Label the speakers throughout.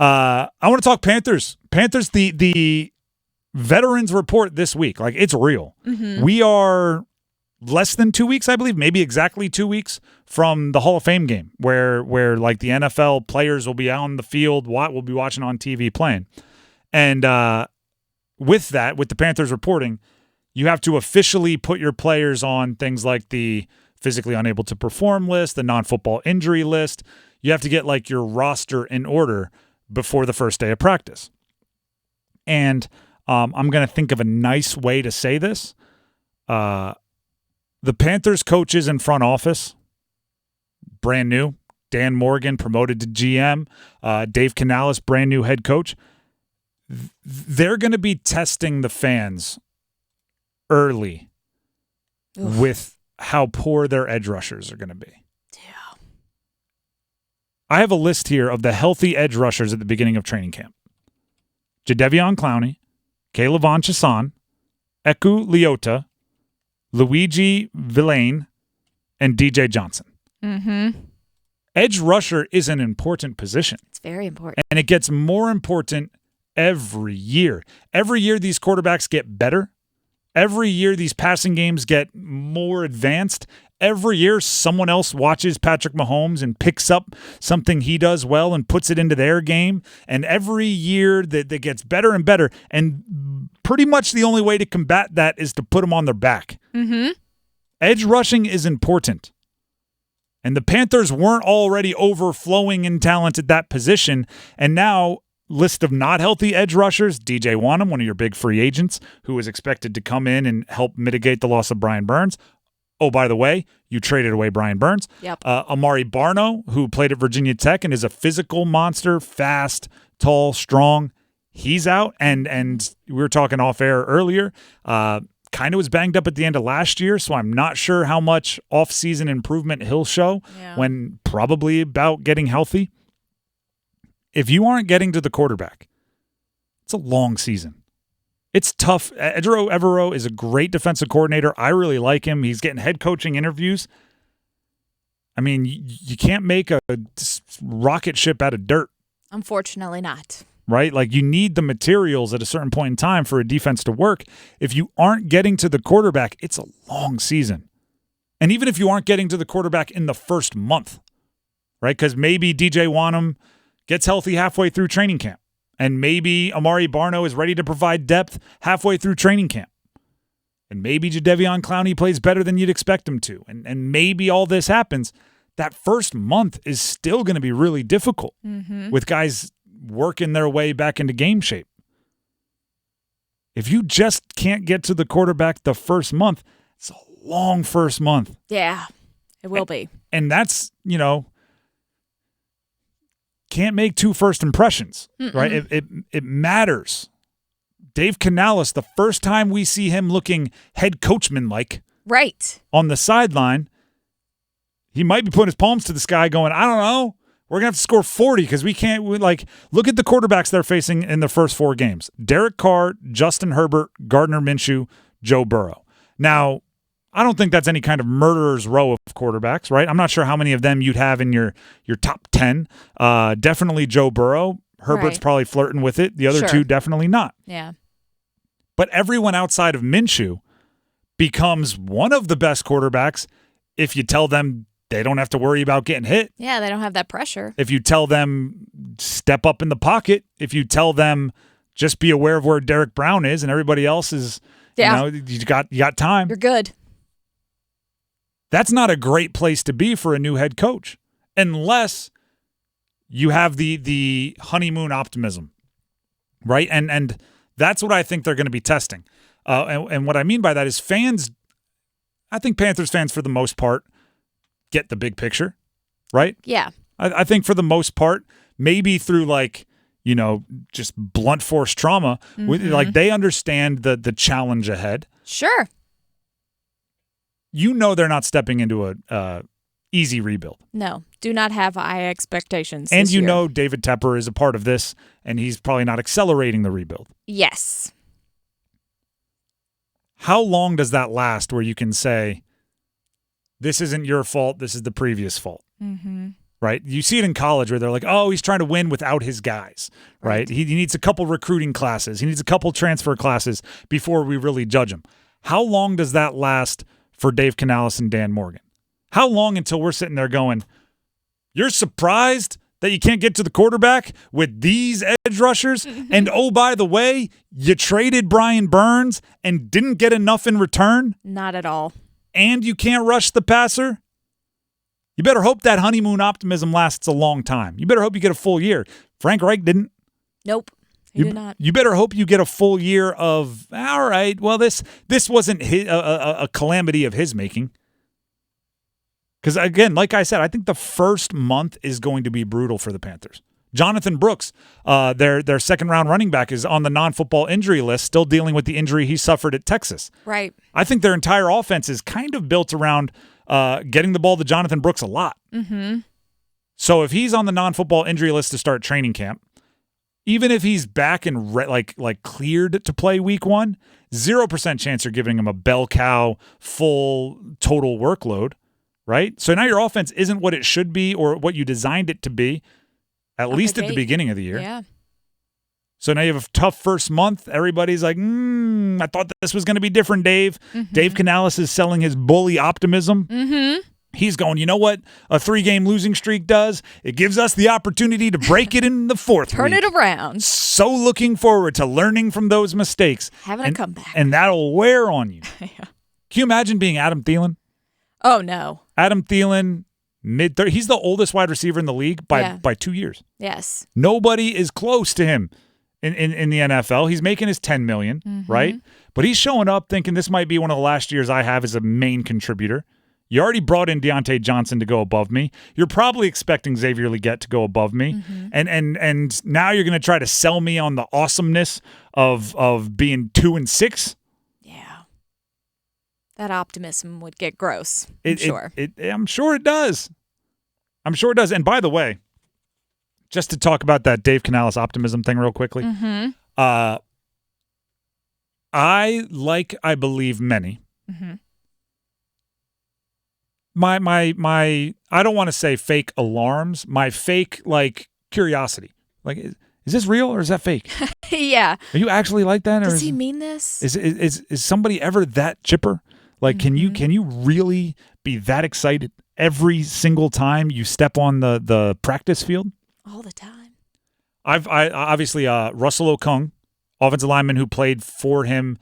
Speaker 1: I want to talk Panthers. Panthers, the veterans report this week. Like, it's real.
Speaker 2: Mm-hmm.
Speaker 1: We are less than 2 weeks, I believe, maybe exactly 2 weeks from the Hall of Fame game where like the NFL players will be on the field, we'll be watching on TV playing. And with the Panthers reporting, you have to officially put your players on things like the physically unable to perform list, the non-football injury list. You have to get like your roster in order before the first day of practice. And I'm going to think of a nice way to say this. The Panthers coaches and front office, brand new. Dan Morgan promoted to GM. Dave Canales, brand new head coach. They're going to be testing the fans early with how poor their edge rushers are going to be.
Speaker 2: Yeah.
Speaker 1: I have a list here of the healthy edge rushers at the beginning of training camp. Jadeveon Clowney, K'Lavon Chaisson, Eku Leota, Luigi Villain, and DJ Johnson.
Speaker 2: Mm-hmm.
Speaker 1: Edge rusher is an important position.
Speaker 2: It's very important.
Speaker 1: And it gets more important every year. Every year these quarterbacks get better. Every year these passing games get more advanced. Every year someone else watches Patrick Mahomes and picks up something he does well and puts it into their game. And every year that gets better and better. And pretty much the only way to combat that is to put them on their back.
Speaker 2: Mm-hmm.
Speaker 1: Edge rushing is important. And the Panthers weren't already overflowing in talent at that position. And now, list of not healthy edge rushers, DJ Wanham, one of your big free agents, who is expected to come in and help mitigate the loss of Brian Burns. Oh, by the way, you traded away Brian Burns.
Speaker 2: Yep.
Speaker 1: Amari Barno, who played at Virginia Tech and is a physical monster, fast, tall, strong. He's out. And we were talking off air earlier. Kind of was banged up at the end of last year, so I'm not sure how much off-season improvement he'll show when probably about getting healthy. If you aren't getting to the quarterback, it's a long season. It's tough. Ejiro Evero is a great defensive coordinator. I really like him. He's getting head coaching interviews. I mean, you can't make a rocket ship out of dirt.
Speaker 2: Unfortunately not.
Speaker 1: Right? Like, you need the materials at a certain point in time for a defense to work. If you aren't getting to the quarterback, it's a long season. And even if you aren't getting to the quarterback in the first month, right? Because maybe DJ Wanham gets healthy halfway through training camp. And maybe Amari Barno is ready to provide depth halfway through training camp. And maybe Jadeveon Clowney plays better than you'd expect him to. And maybe all this happens. That first month is still going to be really difficult with guys working their way back into game shape. If you just can't get to the quarterback the first month, it's a long first month.
Speaker 2: Yeah, it will be.
Speaker 1: And that's, can't make two first impressions, right? It matters. Dave Canales, the first time we see him looking head coachman-like on the sideline, he might be putting his palms to the sky going, I don't know. We're going to have to score 40 because we can't, look at the quarterbacks they're facing in the first 4 games. Derek Carr, Justin Herbert, Gardner Minshew, Joe Burrow. Now, I don't think that's any kind of murderer's row of quarterbacks, right? I'm not sure how many of them you'd have in your top 10. Definitely Joe Burrow. Herbert's probably flirting with it. The other two, definitely not.
Speaker 2: Yeah.
Speaker 1: But everyone outside of Minshew becomes one of the best quarterbacks if you tell them they don't have to worry about getting hit.
Speaker 2: Yeah, they don't have that pressure.
Speaker 1: If you tell them step up in the pocket, if you tell them just be aware of where Derek Brown is and everybody else is, you got time.
Speaker 2: You're good.
Speaker 1: That's not a great place to be for a new head coach unless you have the honeymoon optimism, right? And that's what I think they're going to be testing. And what I mean by that is fans, I think Panthers fans for the most part get the big picture, right?
Speaker 2: Yeah.
Speaker 1: I think for the most part, maybe through just blunt force trauma, they understand the challenge ahead.
Speaker 2: Sure.
Speaker 1: They're not stepping into a easy rebuild.
Speaker 2: No, do not have high expectations.
Speaker 1: And
Speaker 2: this year.
Speaker 1: David Tepper is a part of this, and he's probably not accelerating the rebuild.
Speaker 2: Yes.
Speaker 1: How long does that last where you can say, this isn't your fault, this is the previous fault?
Speaker 2: Mm-hmm.
Speaker 1: right? You see it in college where they're like, oh, he's trying to win without his guys, right? He needs a couple recruiting classes. He needs a couple transfer classes before we really judge him. How long does that last for Dave Canales and Dan Morgan? How long until we're sitting there going, you're surprised that you can't get to the quarterback with these edge rushers? And oh, by the way, you traded Brian Burns and didn't get enough in return?
Speaker 2: Not at all.
Speaker 1: And you can't rush the passer? You better hope that honeymoon optimism lasts a long time. You better hope you get a full year. Frank Reich didn't.
Speaker 2: Nope. He did not.
Speaker 1: You better hope you get a full year of, all right, well, this wasn't a calamity of his making. Because, again, like I said, I think the first month is going to be brutal for the Panthers. Jonathan Brooks, their second-round running back, is on the non-football injury list, still dealing with the injury he suffered at Texas.
Speaker 2: Right.
Speaker 1: I think their entire offense is kind of built around getting the ball to Jonathan Brooks a lot. Mm-hmm. So if he's on the non-football injury list to start training camp, even if he's back and like cleared to play week 1, 0% chance you're giving him a bell cow full total workload, right? So now your offense isn't what it should be or what you designed it to be, at least at the beginning of the year.
Speaker 2: Yeah.
Speaker 1: So now you have a tough first month. Everybody's like, I thought this was going to be different, Dave. Mm-hmm. Dave Canales is selling his bully optimism. Mm-hmm. He's going, you know what a 3-game losing streak does? It gives us the opportunity to break it in the 4th
Speaker 2: Turn
Speaker 1: week.
Speaker 2: it around.
Speaker 1: So looking forward to learning from those mistakes.
Speaker 2: Having a comeback.
Speaker 1: And that'll wear on you.
Speaker 2: Yeah.
Speaker 1: Can you imagine being Adam Thielen?
Speaker 2: Oh, no.
Speaker 1: Adam Thielen, mid-30s. He's the oldest wide receiver in the league by 2 years.
Speaker 2: Yes.
Speaker 1: Nobody is close to him in the NFL. He's making his $10 million, right? But he's showing up thinking this might be one of the last years I have as a main contributor. You already brought in Deontay Johnson to go above me. You're probably expecting Xavier Legette to go above me. And now you're going to try to sell me on the awesomeness of being 2-6?
Speaker 2: Yeah. That optimism would get gross, I'm sure.
Speaker 1: I'm sure it does. I'm sure it does. And by the way, just to talk about that Dave Canales optimism thing real quickly, I believe many. My I don't want to say fake alarms, my fake curiosity. Like, is this real or is that fake?
Speaker 2: Yeah.
Speaker 1: Are you actually like that?
Speaker 2: Does he mean this?
Speaker 1: Is somebody ever that chipper? Like, can you really be that excited every single time you step on the practice field?
Speaker 2: All the time.
Speaker 1: I obviously Russell Okung, offensive lineman who played for him,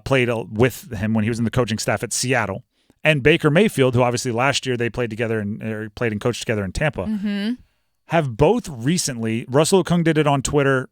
Speaker 1: played with him when he was in the coaching staff at Seattle. And Baker Mayfield, who obviously last year they played together and played and coached together in Tampa, have both recently. Russell Okung did it on Twitter.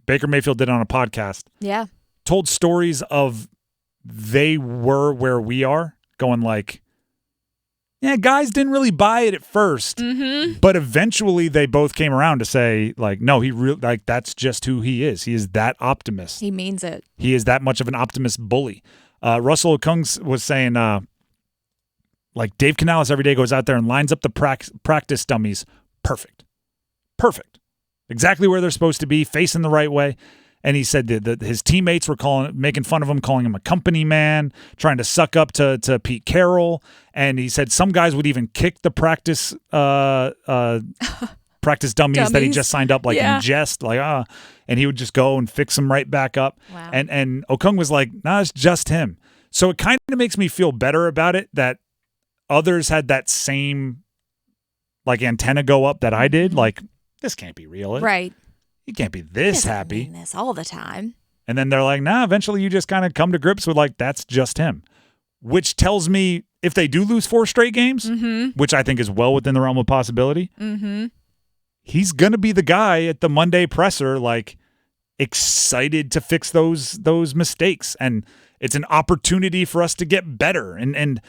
Speaker 1: Baker Mayfield did it on a podcast. Yeah, told stories of they were where we are, going like, yeah, guys didn't really buy it at first, but eventually they both came around to say like, no, that's just who he is. He is that optimist.
Speaker 2: He means it. He
Speaker 1: is that much of an optimist bully. Russell Okung was saying, like, Dave Canales every day goes out there and lines up the practice dummies perfect. Exactly where they're supposed to be, facing the right way. And he said that his teammates were making fun of him, calling him a company man, trying to suck up to Pete Carroll. And he said some guys would even kick the practice dummies that he just signed up in jest, and he would just go and fix them right back up. Wow. And Okung was like, nah, it's just him. So it kind of makes me feel better about it that others had that same antenna go up that I did. Like, this can't be real.
Speaker 2: Right.
Speaker 1: You can't be this happy.
Speaker 2: Mean this all the time.
Speaker 1: And then they're like, nah, eventually you just kind of come to grips with that's just him. Which tells me if they do lose 4 straight games, which I think is well within the realm of possibility, he's going to be the guy at the Monday presser, excited to fix those mistakes. And it's an opportunity for us to get better. And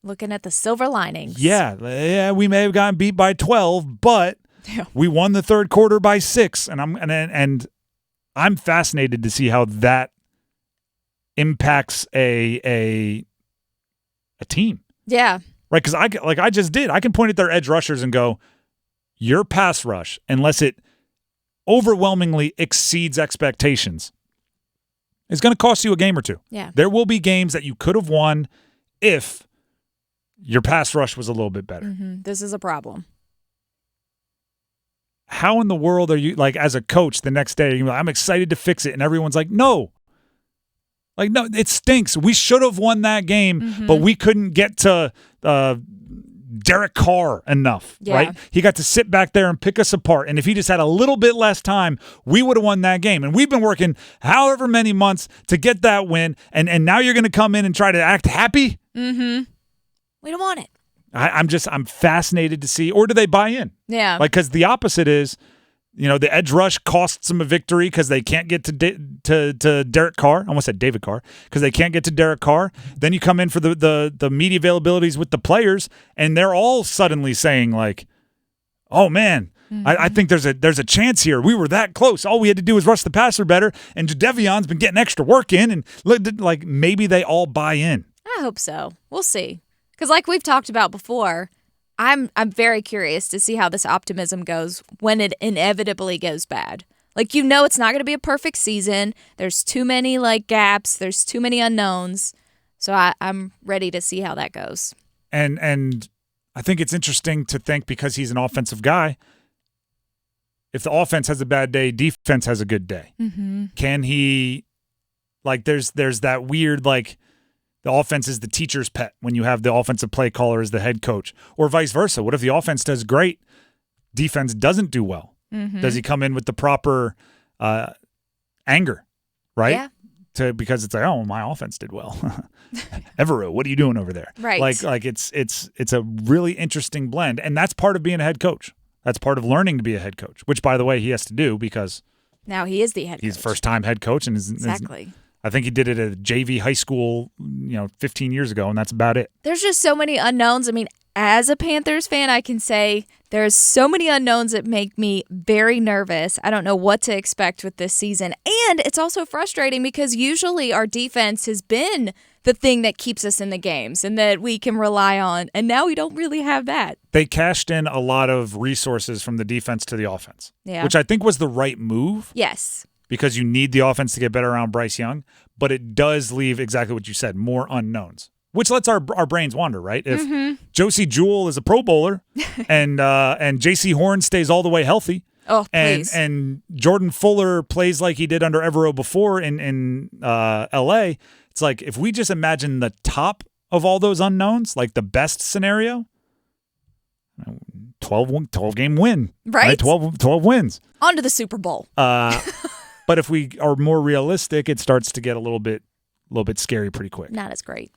Speaker 2: looking at the silver linings.
Speaker 1: Yeah, we may have gotten beat by 12, but we won the third quarter by 6. And I'm fascinated to see how that impacts a team. Yeah. Right, because I just did. I can point at their edge rushers and go, your pass rush, unless it overwhelmingly exceeds expectations, is going to cost you a game or two. Yeah. There will be games that you could have won if Your pass rush was a little bit better.
Speaker 2: This is a problem.
Speaker 1: How in the world are you, like, as a coach the next day, you're like, I'm excited to fix it, and everyone's like, no. Like, no, it stinks. We should have won that game, but we couldn't get to Derek Carr enough, right? He got to sit back there and pick us apart, and if he just had a little bit less time, we would have won that game. And we've been working however many months to get that win, and now you're going to come in and try to act happy?
Speaker 2: We don't want it.
Speaker 1: I'm fascinated to see, or do they buy in?
Speaker 2: Yeah.
Speaker 1: Like, because the opposite is, the edge rush costs them a victory because they can't get to Derek Carr. I almost said David Carr, because they can't get to Derek Carr. Then you come in for the media availabilities with the players, and they're all suddenly saying, like, oh man, I think there's a chance here. We were that close. All we had to do was rush the passer better, and Jadevion's been getting extra work in, and like maybe they all buy in.
Speaker 2: I hope so. We'll see. Because like we've talked about before, I'm very curious to see how this optimism goes when it inevitably goes bad. Like, it's not going to be a perfect season. There's too many, like, gaps. There's too many unknowns. So I'm ready to see how that goes.
Speaker 1: And I think it's interesting to think, because he's an offensive guy, if the offense has a bad day, defense has a good day. Can he, like, there's that weird, like, the offense is the teacher's pet when you have the offensive play caller as the head coach, or vice versa. What if the offense does great, defense doesn't do well? Does he come in with the proper anger, right? Yeah. Because it's like, oh, my offense did well. Evero, what are you doing over there?
Speaker 2: Right.
Speaker 1: Like it's a really interesting blend, and that's part of being a head coach. That's part of learning to be a head coach, which, by the way, he has to do because
Speaker 2: now he is the head coach.
Speaker 1: He's first-time head coach, and
Speaker 2: exactly.
Speaker 1: I think he did it at JV high school, 15 years ago, and that's about it.
Speaker 2: There's just so many unknowns. I mean, as a Panthers fan, I can say there's so many unknowns that make me very nervous. I don't know what to expect with this season. And it's also frustrating because usually our defense has been the thing that keeps us in the games and that we can rely on. And now we don't really have that.
Speaker 1: They cashed in a lot of resources from the defense to the offense, which I think was the right move.
Speaker 2: Yes.
Speaker 1: Because you need the offense to get better around Bryce Young, but it does leave exactly what you said, more unknowns, which lets our brains wander, right? If Josie Jewell is a Pro Bowler and J.C. Horn stays all the way healthy, and Jordan Fuller plays like he did under Evero before in L.A., it's like if we just imagine the top of all those unknowns, like the best scenario, 12-game win, right? 12 wins.
Speaker 2: On to the Super Bowl.
Speaker 1: But if we are more realistic, it starts to get a little bit scary pretty quick.
Speaker 2: Not as great.